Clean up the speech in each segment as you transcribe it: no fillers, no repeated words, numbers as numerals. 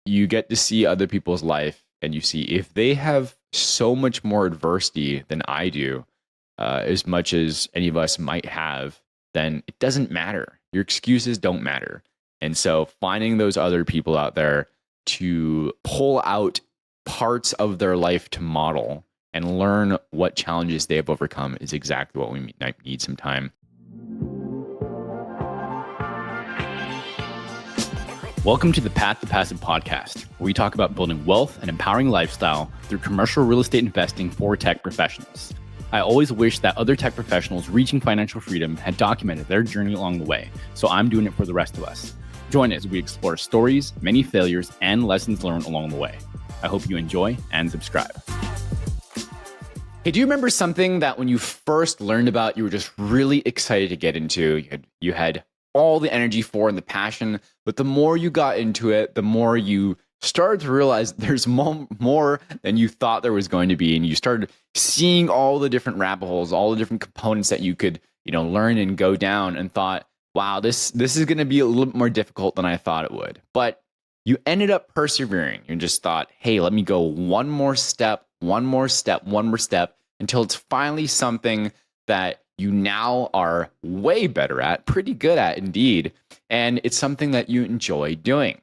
you get to see other people's life and you see if they have so much more adversity than I do, as much as any of us might have, then it doesn't matter. Your excuses don't matter. And so finding those other people out there to pull out parts of their life to model and learn what challenges they have overcome is exactly what we might need some time. Welcome to the Path to Passive podcast, where we talk about building wealth and empowering lifestyle through commercial real estate investing for tech professionals. I always wish that other tech professionals reaching financial freedom had documented their journey along the way, so I'm doing it for the rest of us. Join us as we explore stories, many failures, and lessons learned along the way. I hope you enjoy and subscribe. Hey, do you remember something that when you first learned about, you were just really excited to get into? You had all the energy for and the passion, but the more you got into it, the more you started to realize there's more than you thought there was going to be. And you started seeing all the different rabbit holes, all the different components that you could, learn and go down, and thought, wow, this is going to be a little bit more difficult than I thought it would. But you ended up persevering. You just thought, hey, let me go one more step until it's finally something that you now are way better at, pretty good at indeed, and it's something that you enjoy doing.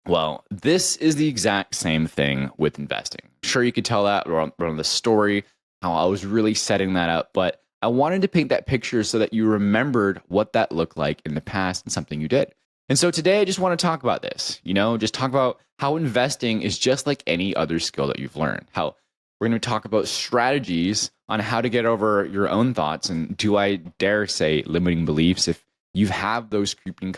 Well, this is the exact same thing with investing. Sure, you could tell that from the story, how I was really setting that up, but I wanted to paint that picture so that you remembered what that looked like in the past and something you did. And so today I just want to talk about this, just talk about how investing is just like any other skill that you've learned. How we're going to talk about strategies on how to get over your own thoughts and, do I dare say, limiting beliefs if you have those creeping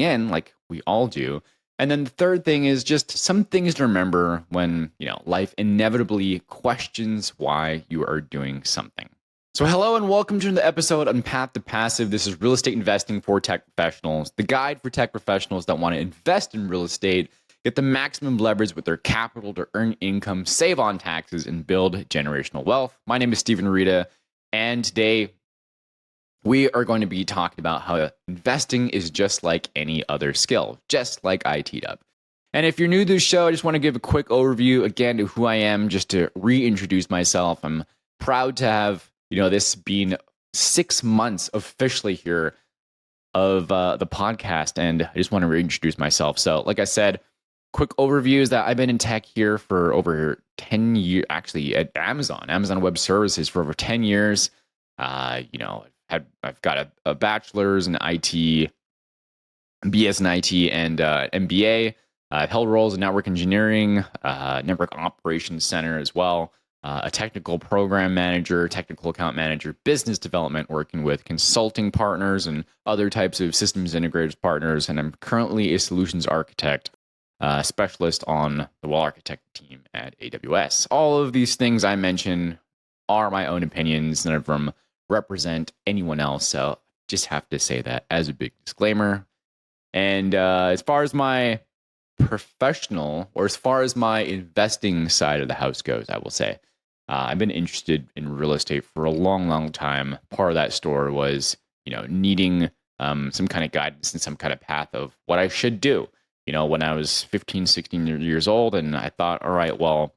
in, like we all do. And then the third thing is just some things to remember when, life inevitably questions why you are doing something. So hello and welcome to the episode on Path to Passive. This is real estate investing for tech professionals, the guide for tech professionals that want to invest in real estate, get the maximum leverage with their capital to earn income, save on taxes, and build generational wealth. My name is Arita, and today we are going to be talking about how investing is just like any other skill, just like I teed up. And if you're new to the show, I just want to give a quick overview again to who I am, just to reintroduce myself. I'm proud to have, this being 6 months officially here of the podcast, and I just want to reintroduce myself. So, like I said, quick overview is that I've been in tech here for over 10 years, actually at Amazon Web Services for over 10 years. I've got a bachelor's in IT, BS in IT, and MBA. I've held roles in network engineering, network operations center as well, a technical program manager, technical account manager, business development, working with consulting partners and other types of systems integrators partners. And I'm currently a solutions architect, specialist on the Wall Architect team at AWS. All of these things I mention are my own opinions, none of them represent anyone else. So just have to say that as a big disclaimer. And as far as my professional, or as far as my investing side of the house goes, I will say I've been interested in real estate for a long, long time. Part of that story was, needing some kind of guidance and some kind of path of what I should do. When I was 15, 16 years old, and I thought, all right, well,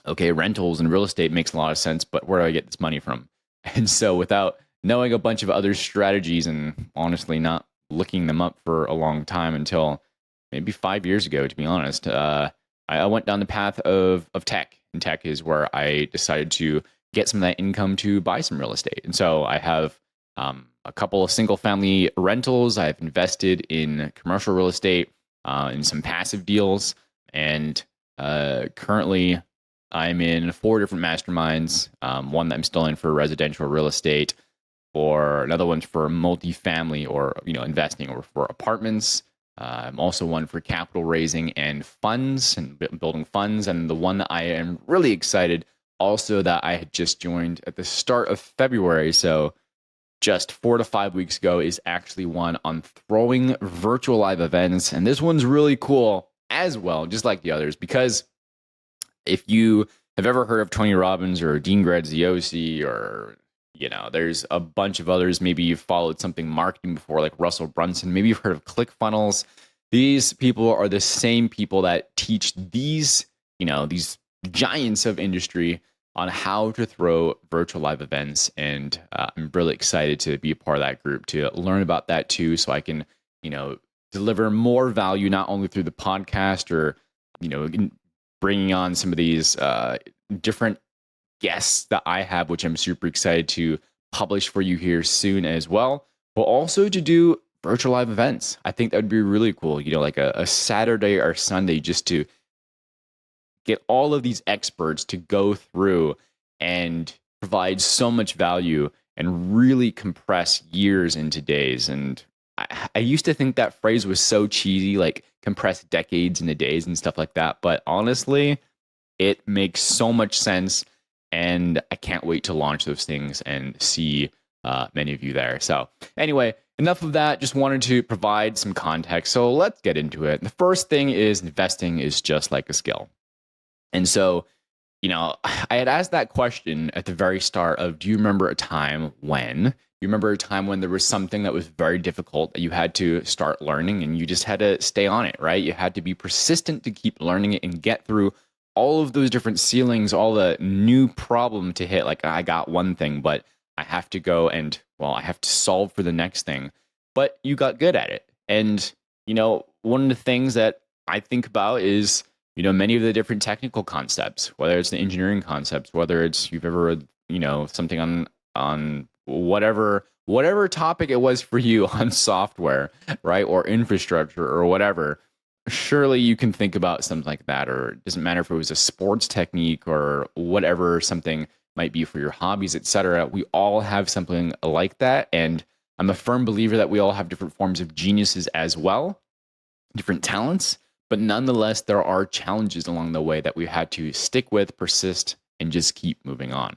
okay, rentals and real estate makes a lot of sense, but where do I get this money from? And so without knowing a bunch of other strategies and honestly not looking them up for a long time until maybe 5 years ago, to be honest, I went down the path of tech. And tech is where I decided to get some of that income to buy some real estate. And so I have a couple of single family rentals. I've invested in commercial real estate, in some passive deals. And currently I'm in 4 different masterminds. One that I'm still in for residential real estate, or another one's for multifamily or, investing, or for apartments. I'm also one for capital raising and funds and building funds. And the one that I am really excited also that I had just joined at the start of February, so just 4 to 5 weeks ago, is actually one on throwing virtual live events. And this one's really cool as well, just like the others, because if you have ever heard of Tony Robbins or Dean Graziosi, or, there's a bunch of others, maybe you've followed something marketing before, like Russell Brunson, maybe you've heard of ClickFunnels. These people are the same people that teach these giants of industry on how to throw virtual live events. And I'm really excited to be a part of that group to learn about that too, so I can, deliver more value, not only through the podcast or, bringing on some of these different guests that I have, which I'm super excited to publish for you here soon as well, but also to do virtual live events. I think that would be really cool, like a Saturday or Sunday, just to get all of these experts to go through and provide so much value and really compress years into days. And I used to think that phrase was so cheesy, like compress decades into days and stuff like that. But honestly, it makes so much sense. And I can't wait to launch those things and see many of you there. So, anyway, enough of that. Just wanted to provide some context. So, let's get into it. The first thing is investing is just like a skill. And so, I had asked that question at the very start of, do you remember a time when? You remember a time when there was something that was very difficult that you had to start learning and you just had to stay on it, right? You had to be persistent to keep learning it and get through all of those different ceilings, all the new problem to hit. Like, I got one thing, but I have to go and, I have to solve for the next thing. But you got good at it. And, one of the things that I think about is, many of the different technical concepts, whether it's the engineering concepts, whether it's you've ever read, something on whatever topic it was for you on software, right? Or infrastructure or whatever. Surely you can think about something like that, or it doesn't matter if it was a sports technique or whatever something might be for your hobbies, etc. We all have something like that. And I'm a firm believer that we all have different forms of geniuses as well, different talents. But nonetheless, there are challenges along the way that we had to stick with, persist, and just keep moving on.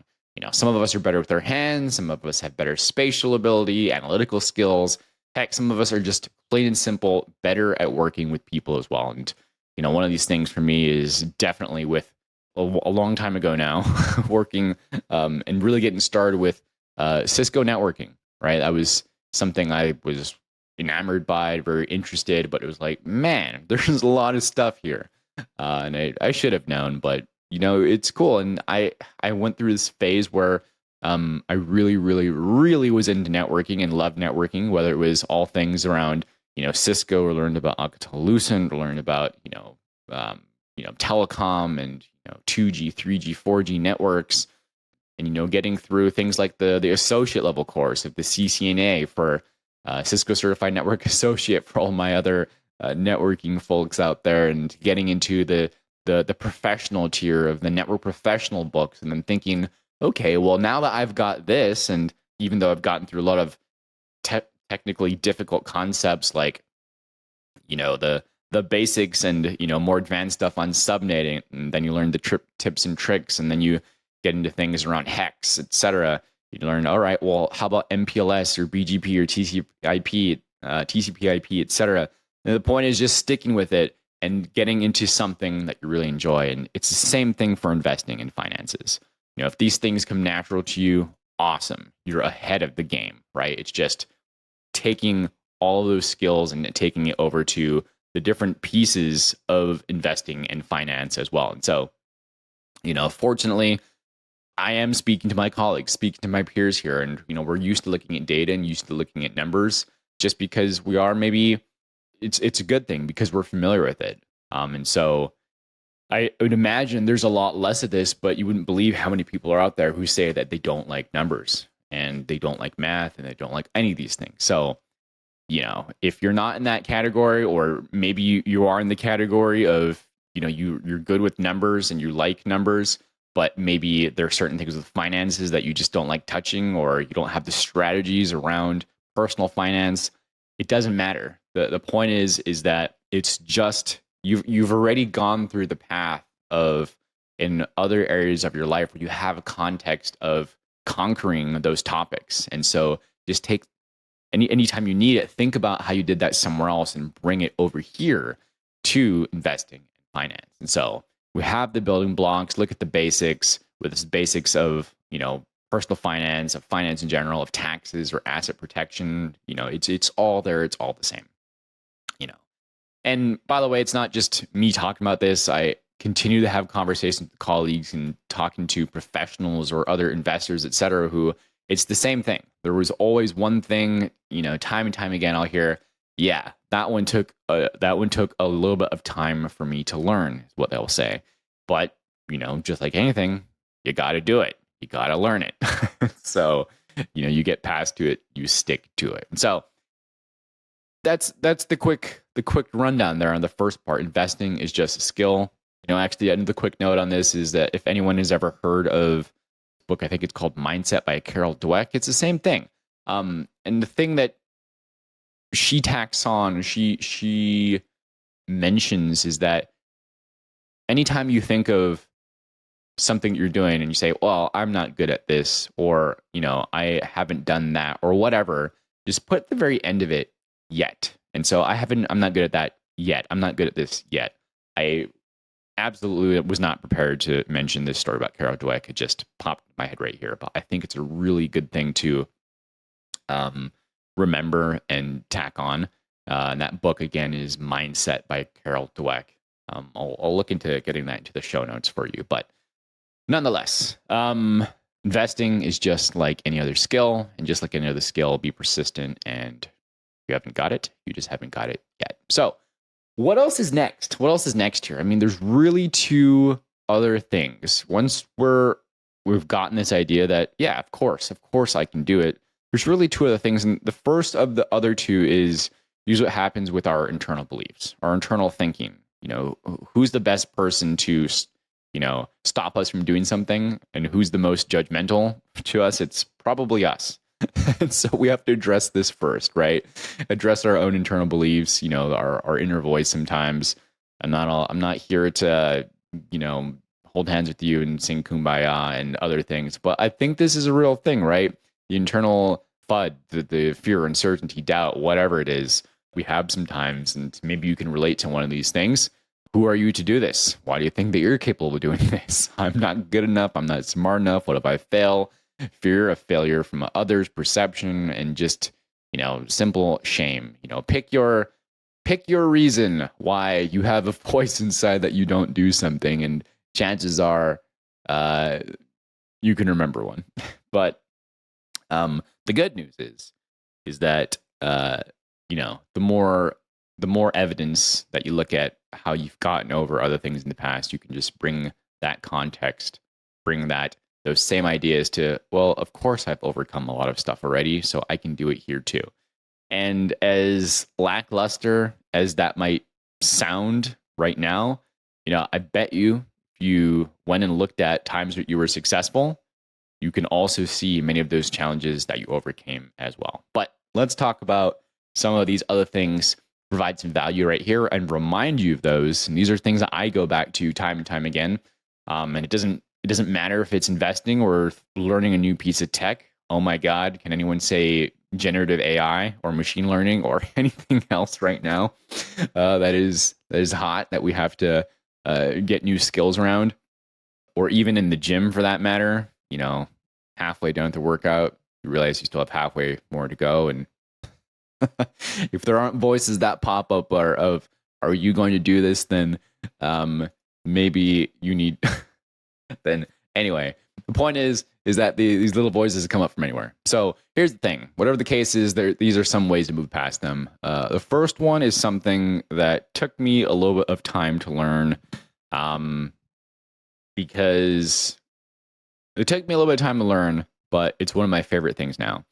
Some of us are better with our hands. Some of us have better spatial ability, analytical skills. Heck, some of us are just plain and simple better at working with people as well. And, one of these things for me is definitely with a long time ago now, working and really getting started with Cisco networking, right? That was something I was enamored by, very interested, but it was like, man, there's a lot of stuff here. And I should have known, but it's cool. And I went through this phase where I really, really, really was into networking and loved networking, whether it was all things around, Cisco, or learned about Alcatel-Lucent, or learned about, telecom and, 2G, 3G, 4G networks, and, getting through things like the associate level course of the CCNA for Cisco Certified Network Associate for all my other networking folks out there, and getting into the professional tier of the network professional books, and then thinking, okay, well, now that I've got this, and even though I've gotten through a lot of technically difficult concepts like, the basics and, more advanced stuff on subnetting, and then you learn the tips and tricks, and then you get into things around hex, etc. You learn, all right, well, how about MPLS or BGP or TCP/IP, etc. And the point is just sticking with it and getting into something that you really enjoy. And it's the same thing for investing in finances. If these things come natural to you, awesome. You're ahead of the game, right? It's just taking all of those skills and taking it over to the different pieces of investing and finance as well. And so, fortunately, I am speaking to my colleagues, speaking to my peers here, and we're used to looking at data and used to looking at numbers, just because we are, maybe it's a good thing because we're familiar with it. And so I would imagine there's a lot less of this, but you wouldn't believe how many people are out there who say that they don't like numbers and they don't like math and they don't like any of these things. So, if you're not in that category, or maybe you are in the category of, you're good with numbers and you like numbers, but maybe there are certain things with finances that you just don't like touching, or you don't have the strategies around personal finance, it doesn't matter. The point is that it's just, you've already gone through the path of, in other areas of your life where you have a context of conquering those topics. And so just take anytime you need it, think about how you did that somewhere else and bring it over here to investing in finance. And so we have the building blocks. Look at the basics, with the basics of, personal finance, of finance in general, of taxes or asset protection. It's all there. It's all the same. And by the way, it's not just me talking about this. I continue to have conversations with colleagues and talking to professionals or other investors, et cetera, who it's the same thing. There was always one thing, time and time again, I'll hear, yeah, that one took a little bit of time for me to learn, is what they'll say. But, just like anything, you got to do it. You got to learn it. So, you get past to it, you stick to it. And so that's the quick rundown there on the first part. Investing is just a skill. Actually, the quick note on this is that if anyone has ever heard of a book, I think it's called Mindset by Carol Dweck, it's the same thing. And the thing that she tacks on, she mentions is that anytime you think of something that you're doing and you say, well, I'm not good at this, or, I haven't done that, or whatever, just put at the very end of it, yet. And so I'm not good at that yet. I'm not good at this yet. I absolutely was not prepared to mention this story about Carol Dweck. It just popped in my head right here, but I think it's a really good thing to remember and tack on. And that book, again, is Mindset by Carol Dweck. I'll look into getting that into the show notes for you. But nonetheless, investing is just like any other skill. And just like any other skill, be persistent. And if you haven't got it, you just haven't got it yet. So what else is next? What else is next here? I mean, there's really two other things. Once we've gotten this idea that, yeah, of course I can do it. There's really two other things. And the first of the other two is usually what happens with our internal beliefs, our internal thinking. Who's the best person to, stop us from doing something, and who's the most judgmental to us? It's probably us. And so we have to address this first, right? Address our own internal beliefs, our inner voice sometimes. I'm not here to, hold hands with you and sing Kumbaya and other things. But I think this is a real thing, right? The internal FUD, the fear, uncertainty, doubt, whatever it is, we have sometimes, and maybe you can relate to one of these things. Who are you to do this? Why do you think that you're capable of doing this? I'm not good enough. I'm not smart enough. What if I fail? Fear of failure from others' perception, and just, simple shame. Pick your reason why you have a voice inside that you don't do something, and chances are you can remember one. But the good news is that the more evidence that you look at how you've gotten over other things in the past, you can just bring that context, bring those same ideas to, well, of course I've overcome a lot of stuff already, so I can do it here too. And as lackluster as that might sound right now, I bet you if you went and looked at times that you were successful, you can also see many of those challenges that you overcame as well. But let's talk about some of these other things, provide some value right here and remind you of those. And these are things that I go back to time and time again. And it doesn't matter if it's investing or learning a new piece of tech. Oh my God, can anyone say generative AI or machine learning or anything else right now that is hot that we have to get new skills around? Or even in the gym for that matter, halfway done with the workout, you realize you still have halfway more to go. And if there aren't voices that pop up are you going to do this? Then maybe you need. Then anyway, the point is that these little voices come up from anywhere. So here's the thing: whatever the case is, these are some ways to move past them. The first one is something that took me a little bit of time to learn, because it took me a little bit of time to learn, but it's one of my favorite things now.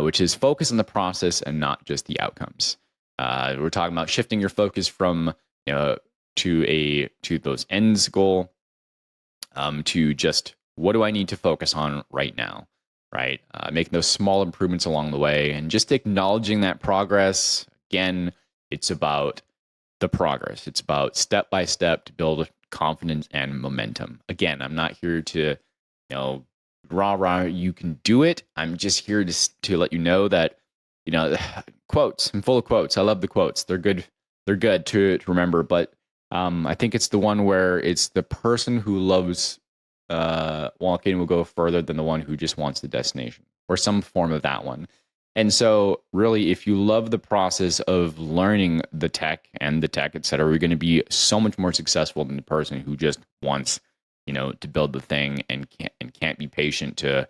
Which is focus on the process and not just the outcomes. We're talking about shifting your focus from to those ends goal to just what do I need to focus on right now, right? Making those small improvements along the way and just acknowledging that progress. Again, it's about the progress. It's about step by step to build confidence and momentum. Again, I'm not here to rah, you can do it. I'm just here to let you know that, quotes. I'm full of quotes. I love the quotes. They're good. They're good to remember. But I think it's the one where it's the person who loves walking will go further than the one who just wants the destination, or some form of that one. And so really, if you love the process of learning the tech, et cetera, you're going to be so much more successful than the person who just wants, to build the thing and can't be patient to,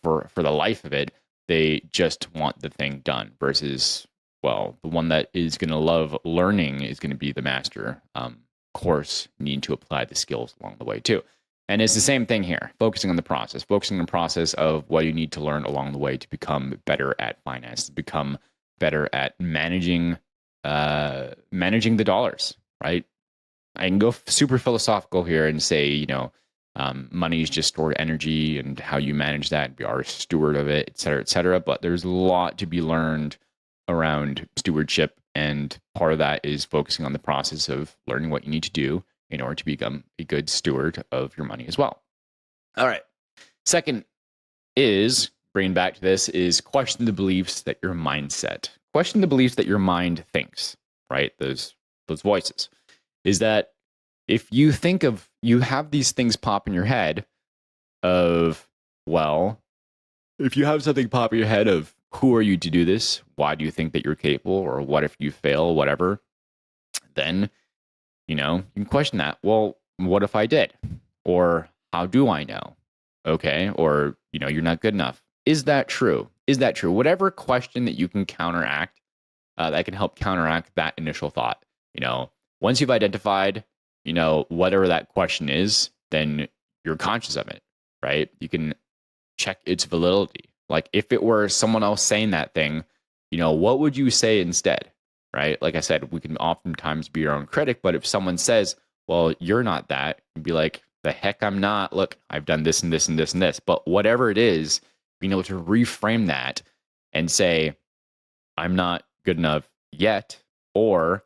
for the life of it. They just want the thing done versus, well, the one that is going to love learning is going to be the master. Of course, need to apply the skills along the way too. And it's the same thing here, focusing on the process of what you need to learn along the way to become better at finance, to become better at managing the dollars, right? I can go super philosophical here and say, money is just stored energy and how you manage that and be a steward of it, et cetera, et cetera. But there's a lot to be learned around stewardship. And part of that is focusing on the process of learning what you need to do in order to become a good steward of your money as well. All right. Second is, bringing back to this, is question the beliefs that your mindset. Question the beliefs that your mind thinks, right? Those voices. Is that if you have these things pop in your head of, well, if you have something pop in your head of who are you to do this? Why do you think that you're capable? Or what if you fail? Whatever. Then you can question that. Well, what if I did? Or how do I know? Okay. Or, you're not good enough. Is that true? Is that true? Whatever question that you can counteract, that can help counteract that initial thought. Once you've identified, whatever that question is, then you're conscious of it, right? You can check its validity. Like if it were someone else saying that thing, what would you say instead? Right? Like I said, we can oftentimes be our own critic, but if someone says, well, you're not that, you'd be like, the heck I'm not. Look, I've done this and this and this and this. But whatever it is, being able to reframe that and say, I'm not good enough yet. Or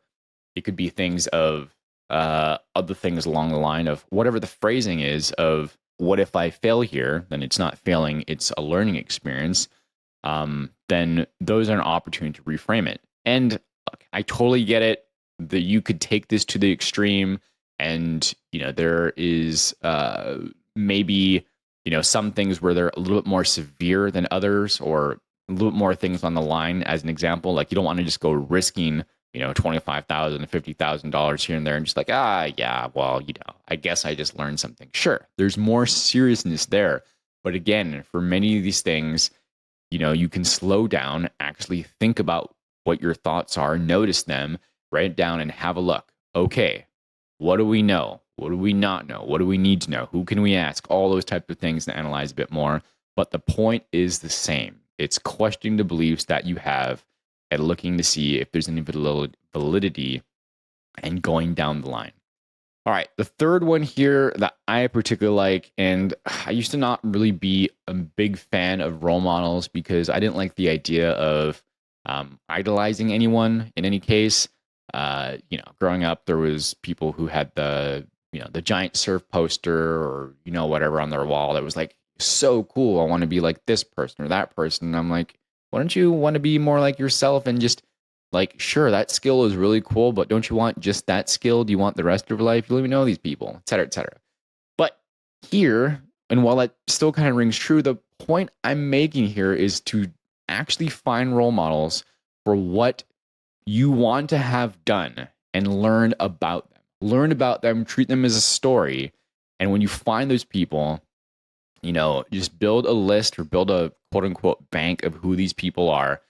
it could be things of other things along the line of whatever the phrasing is of what if I fail here, then it's not failing, it's a learning experience. Then those are an opportunity to reframe it. And look, I totally get it that you could take this to the extreme, and there is maybe some things where they're a little bit more severe than others, or a little bit more things on the line. As an example, like you don't want to just go risking $25,000 $50,000 here and there and just like, yeah, well, I guess I just learned something. Sure, there's more seriousness there, but again, for many of these things, you can slow down, actually think about what your thoughts are, notice them, write it down, and have a look. Okay, what do we know? What do we not know? What do we need to know? Who can we ask? All those types of things to analyze a bit more. But the point is the same. It's questioning the beliefs that you have and looking to see if there's any validity and going down the line. All right, the third one here that I particularly like, and I used to not really be a big fan of role models because I didn't like the idea of idolizing anyone in any case. Growing up, there was people who had the giant surf poster or whatever on their wall that was like so cool. I want to be like this person or that person. And I'm like, why don't you want to be more like yourself and just like, sure, that skill is really cool, but don't you want just that skill? Do you want the rest of your life? You don't even know these people, et cetera, et cetera. But here, and while that still kind of rings true, the point I'm making here is to actually find role models for what you want to have done and learn about them. Learn about them, treat them as a story. And when you find those people, just build a list or build a quote unquote bank of who these people are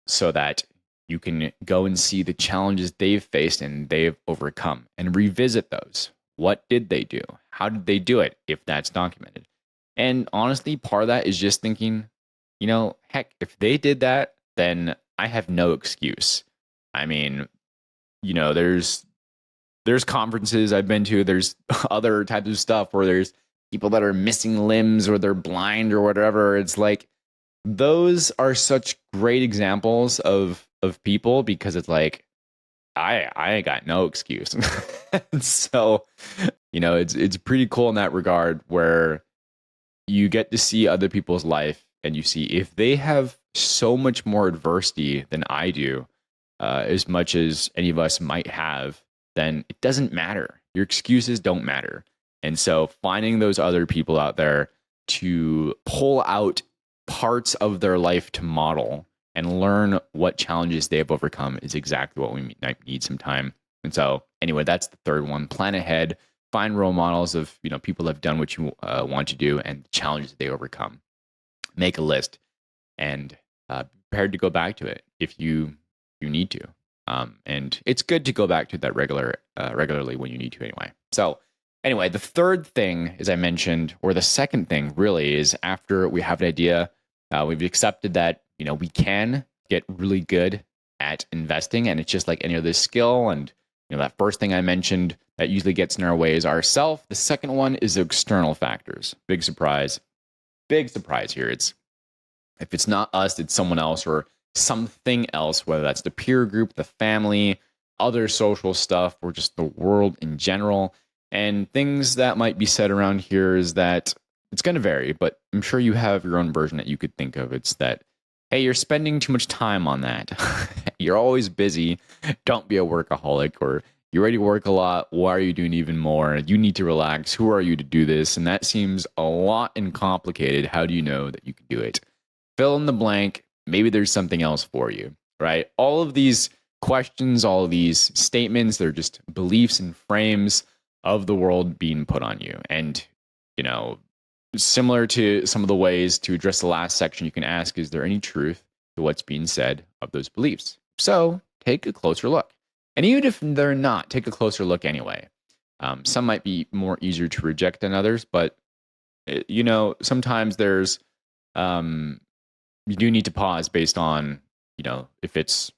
so that you can go and see the challenges they've faced and they've overcome and revisit those. What did they do? How did they do it if that's documented? And honestly, part of that is just thinking, heck, if they did that, then I have no excuse. I mean, there's conferences I've been to, there's other types of stuff where there's people that are missing limbs or they're blind or whatever. It's like, those are such great examples of people because it's like, I ain't got no excuse. So, it's pretty cool in that regard where you get to see other people's life and you see if they have so much more adversity than I do, as much as any of us might have, then it doesn't matter. Your excuses don't matter. And so finding those other people out there to pull out parts of their life to model and learn what challenges they have overcome is exactly what we might need some time. And so, anyway, that's the third one. Plan ahead, find role models of people that have done what you want to do and the challenges they overcome. Make a list and be prepared to go back to it if you need to. And it's good to go back to that regularly when you need to anyway. So anyway, the third thing, as I mentioned, or the second thing really, is after we have an idea, we've accepted that we can get really good at investing, and it's just like any other skill. And that first thing I mentioned that usually gets in our way is ourself. The second one is external factors. Big surprise here. If it's not us, it's someone else or something else, whether that's the peer group, the family, other social stuff, or just the world in general. And things that might be said around here is that it's going to vary, but I'm sure you have your own version that you could think of. It's that, hey, you're spending too much time on that. You're always busy. Don't be a workaholic. Or you already work a lot. Why are you doing even more? You need to relax. Who are you to do this? And that seems a lot and complicated. How do you know that you can do it? Fill in the blank. Maybe there's something else for you, right? All of these questions, all of these statements, they're just beliefs and frames of the world being put on you. And, similar to some of the ways to address the last section, you can ask, is there any truth to what's being said of those beliefs? So take a closer look. And even if they're not, take a closer look anyway. Some might be more easier to reject than others, but, sometimes there's, you do need to pause based on, if it's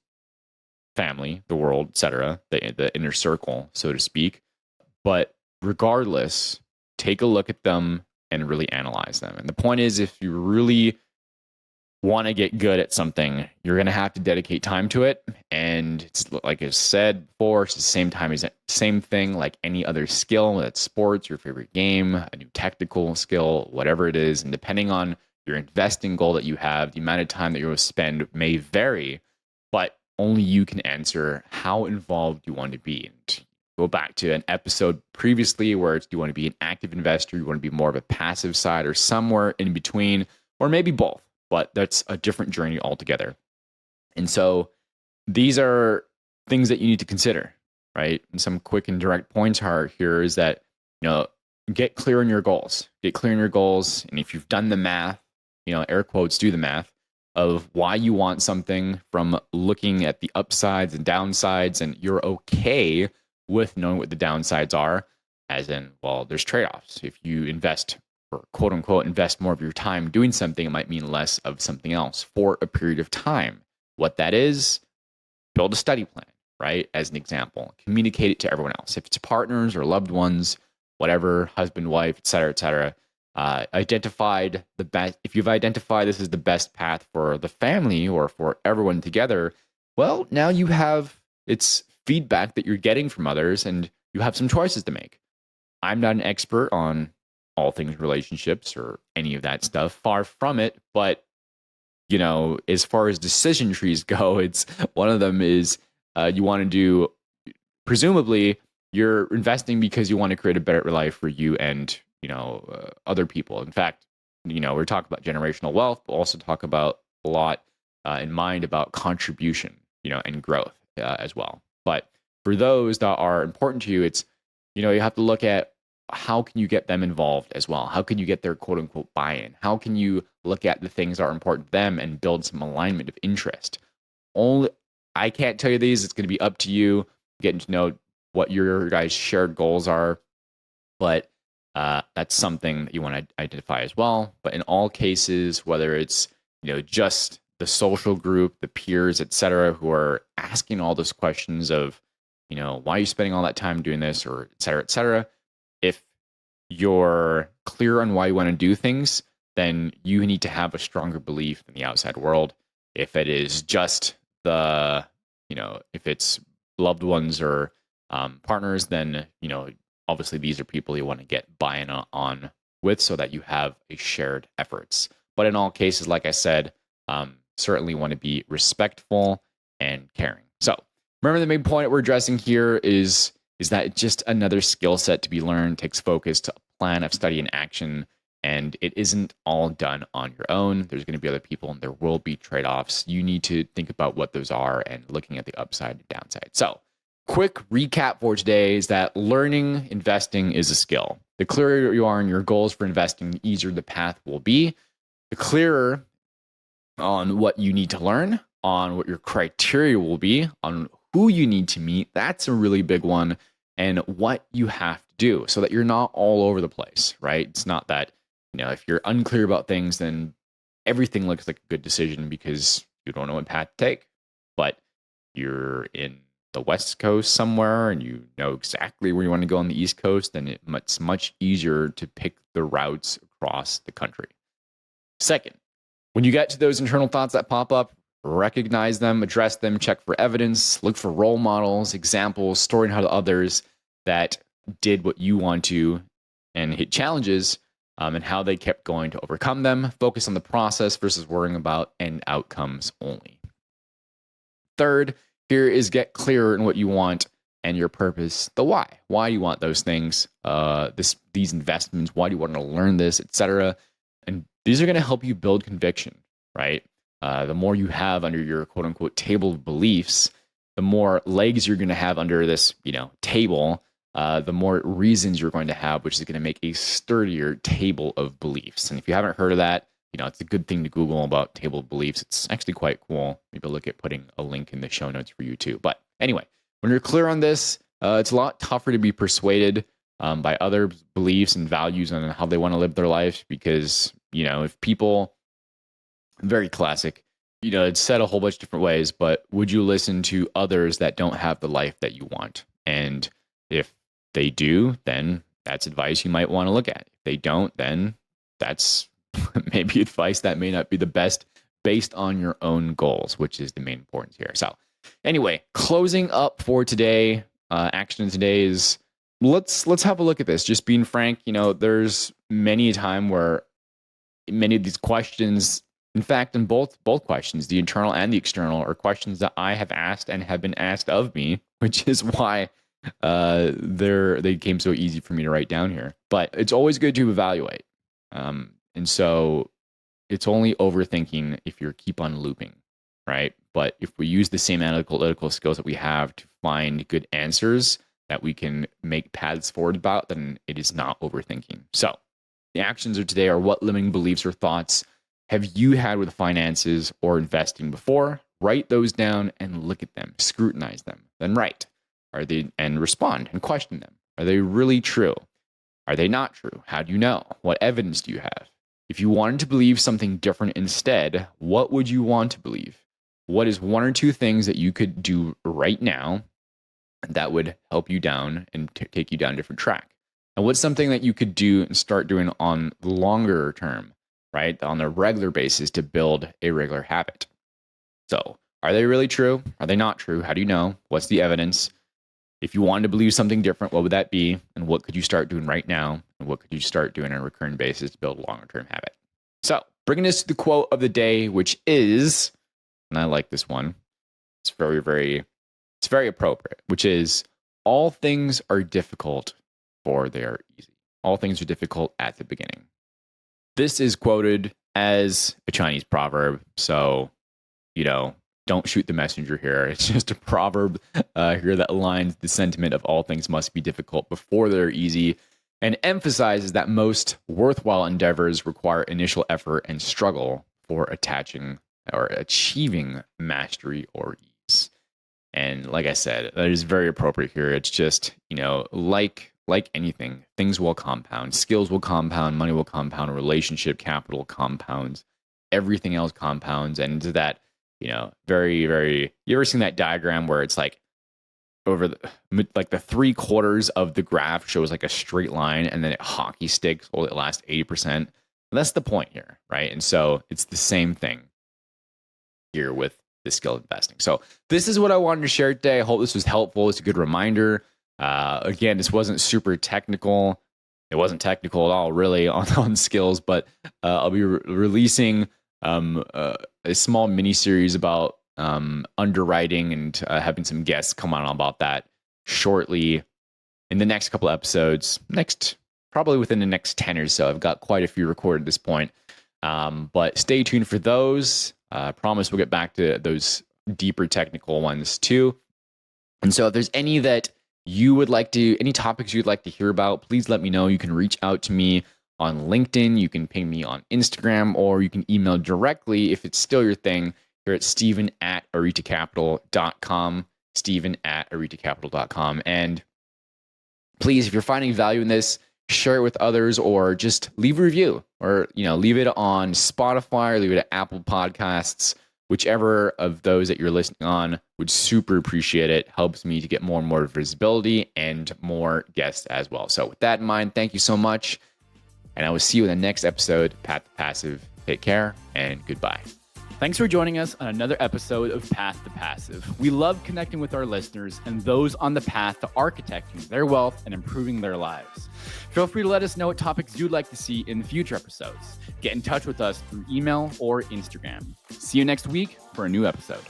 family, the world, etc., the inner circle, so to speak. But regardless, take a look at them and really analyze them. And the point is, if you really want to get good at something, you're going to have to dedicate time to it. And it's like I said before, it's the same thing like any other skill, whether it's sports, your favorite game, a new technical skill, whatever it is. And depending on your investing goal that you have, the amount of time that you're going to spend may vary, but only you can answer how involved you want to be. And go back to an episode previously where do you want to be an active investor, you want to be more of a passive side, or somewhere in between, or maybe both, but that's a different journey altogether. And so these are things that you need to consider, right? And some quick and direct points here is that, get clear on your goals. Get clear on your goals. And if you've done the math, air quotes, do the math of why you want something, from looking at the upsides and downsides, and you're okay with knowing what the downsides are, as in, well, there's trade-offs. If you invest, or quote unquote, invest more of your time doing something, it might mean less of something else for a period of time. What that is, build a study plan, right? As an example, communicate it to everyone else. If it's partners or loved ones, whatever, husband, wife, et cetera, identified the best. If you've identified this is the best path for the family or for everyone together, well, now you have it's feedback that you're getting from others, and you have some choices to make. I'm not an expert on all things relationships or any of that stuff, far from it, but as far as decision trees go, it's one of them is you want to do, presumably you're investing because you want to create a better life for you and other people. In fact, we're talking about generational wealth, but also talk about a lot in mind about contribution, and growth as well. But for those that are important to you, it's, you have to look at how can you get them involved as well? How can you get their quote unquote buy-in? How can you look at the things that are important to them and build some alignment of interest? I can't tell you these. It's going to be up to you getting to know what your guys' shared goals are. But that's something that you want to identify as well. But in all cases, whether it's just the social group, the peers, etc., who are asking all those questions of why are you spending all that time doing this, or et cetera, if you're clear on why you want to do things, then you need to have a stronger belief in the outside world. If it is just if it's loved ones or partners, then obviously these are people you want to get buy-in on with, so that you have a shared efforts. But in all cases, like I said, certainly want to be respectful and caring. So remember, the main point we're addressing here is that just another skill set to be learned, takes focus, to plan of study and action. And it isn't all done on your own. There's going to be other people and there will be trade-offs. You need to think about what those are and looking at the upside and downside. So, quick recap for today is that learning investing is a skill. The clearer you are in your goals for investing, the easier the path will be. The clearer on what you need to learn, on what your criteria will be, on who you need to meet, that's a really big one, and what you have to do so that you're not all over the place, right? It's not that, if you're unclear about things, then everything looks like a good decision because you don't know what path to take. But you're in the West Coast somewhere and you know exactly where you want to go on the East Coast, then it's much easier to pick the routes across the country. Second, when you get to those internal thoughts that pop up, recognize them, address them, check for evidence, look for role models, examples, story and how to others that did what you want to and hit challenges and how they kept going to overcome them. Focus on the process versus worrying about end outcomes only. Third, here is get clearer in what you want and your purpose, the why you want those things, these investments, why do you want to learn this, etc. And these are going to help you build conviction, right? The more you have under your quote unquote table of beliefs, the more legs you're going to have under this, table, the more reasons you're going to have, which is going to make a sturdier table of beliefs. And if you haven't heard of that, it's a good thing to Google about table of beliefs. It's actually quite cool. Maybe look at putting a link in the show notes for you too. But anyway, when you're clear on this, it's a lot tougher to be persuaded by other beliefs and values on how they want to live their life because, if people, very classic, it's said a whole bunch of different ways, but would you listen to others that don't have the life that you want? And if they do, then that's advice you might want to look at. If they don't, then that's maybe advice that may not be the best based on your own goals, which is the main importance here. So anyway, closing up for today, action today is let's have a look at this. Just being frank, there's many a time where many of these questions, in fact, in both questions, the internal and the external, are questions that I have asked and have been asked of me, which is why they came so easy for me to write down here. But it's always good to evaluate. And so it's only overthinking if you keep on looping, right? But if we use the same analytical skills that we have to find good answers that we can make paths forward about, then it is not overthinking. So the actions of today are: what limiting beliefs or thoughts have you had with finances or investing before? Write those down and look at them, scrutinize them, then write. And respond and question them. Are they really true? Are they not true? How do you know? What evidence do you have? If you wanted to believe something different instead, what would you want to believe? What is one or two things that you could do right now that would help you down and take you down a different track? And what's something that you could do and start doing on the longer term, right? On a regular basis to build a regular habit. So are they really true? Are they not true? How do you know? What's the evidence? If you wanted to believe something different, what would that be? And what could you start doing right now? And what could you start doing on a recurring basis to build a longer term habit? So bringing us to the quote of the day, which is, and I like this one, it's very appropriate, which is, all things are difficult before they are easy. All things are difficult at the beginning. This is quoted as a Chinese proverb. So, don't shoot the messenger here. It's just a proverb here that aligns the sentiment of all things must be difficult before they're easy, and emphasizes that most worthwhile endeavors require initial effort and struggle for attaching or achieving mastery or ease. And like I said, that is very appropriate here. It's just, like anything, things will compound. Skills will compound, money will compound, relationship capital compounds, everything else compounds. And that, very, very, you ever seen that diagram where it's like over the 3/4 of the graph shows like a straight line and then it hockey sticks while it lasts 80%. And that's the point here, right? And so it's the same thing here with the skill investing. So this is what I wanted to share today. I hope this was helpful. It's a good reminder. Again, this wasn't super technical. It wasn't technical at all, really, on skills, but I'll be releasing a small mini series about underwriting and having some guests come on about that shortly in the next couple episodes, next probably within the next 10 or so. I've got quite a few recorded at this point. But stay tuned for those. Promise we'll get back to those deeper technical ones too. And so if there's any that you would like to, any topics you'd like to hear about, please let me know. You can reach out to me on LinkedIn. You can ping me on Instagram, or you can email directly if it's still your thing here at steven@aritacapital.com, steven@aritacapital.com. And please, if you're finding value in this, share it with others, or just leave a review, or leave it on Spotify, or leave it at Apple Podcasts, whichever of those that you're listening on. Would super appreciate it. Helps me to get more and more visibility and more guests as well. So with that in mind, thank you so much, and I will see you in the next episode. Path to Passive. Take care and goodbye. Thanks for joining us on another episode of Path to Passive. We love connecting with our listeners and those on the path to architecting their wealth and improving their lives. Feel free to let us know what topics you'd like to see in future episodes. Get in touch with us through email or Instagram. See you next week for a new episode.